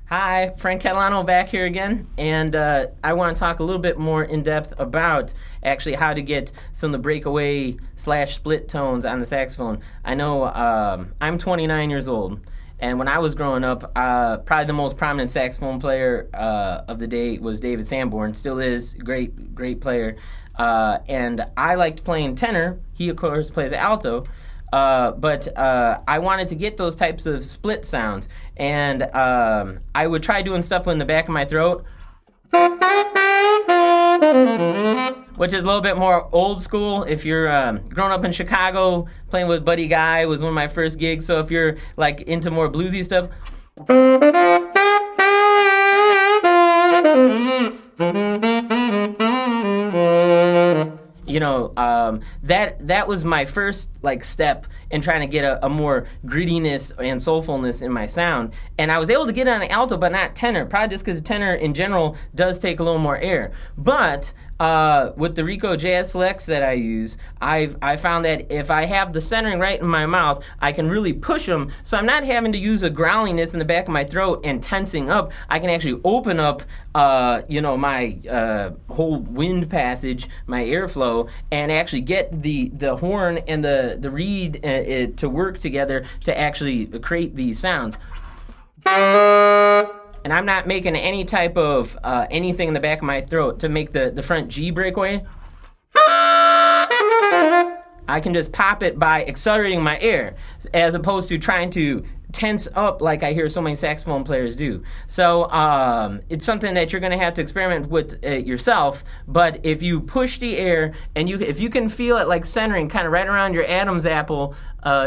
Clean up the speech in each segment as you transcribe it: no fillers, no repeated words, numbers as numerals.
Hi, Frank Catalano back here again, and I want to talk a little bit more in depth about actually how to get some of the breakaway slash split tones on the saxophone. I know I'm 29 years old, and when I was growing up, probably the most prominent saxophone player of the day was David Sanborn. Still is great player, and I liked playing tenor. He of course plays alto. But I wanted to get those types of split sounds, and I would try doing stuff in the back of my throat, which is a little bit more old school. If you're growing up in Chicago, playing with Buddy Guy was one of my first gigs, so if you're like into more bluesy stuff, that was my first like step in trying to get a more grittiness and soulfulness in my sound. And I was able to get it on alto, but not tenor, probably just because tenor in general does take a little more air. But with the Rico Jazz Selects that I use, I found that if I have the centering right in my mouth, I can really push them, so I'm not having to use a growliness in the back of my throat and tensing up. I can actually open up, my whole wind passage, my airflow, and actually get the horn and the reed to work together to actually create these sounds. And I'm not making any type of anything in the back of my throat to make the front G breakaway. I can just pop it by accelerating my air, as opposed to trying to tense up like I hear so many saxophone players do. So it's something that you're going to have to experiment with yourself. But if you push the air and if you can feel it like centering kind of right around your Adam's apple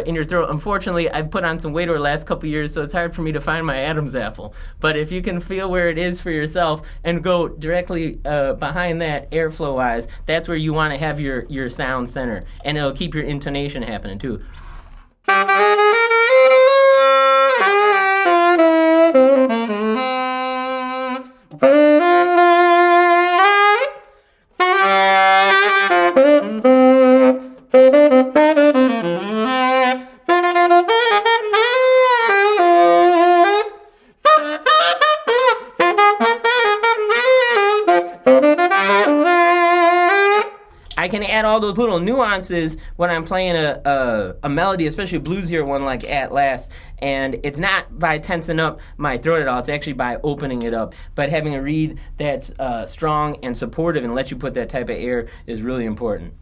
in your throat. Unfortunately, I've put on some weight over the last couple years, so it's hard for me to find my Adam's apple. But if you can feel where it is for yourself and go directly behind that airflow-wise, that's where you want to have your sound center. And it'll keep your intonation happening too. I can add all those little nuances when I'm playing a melody, especially a bluesier one like At Last, and it's not by tensing up my throat at all. It's actually by opening it up. But having a reed that's strong and supportive and let you put that type of air is really important.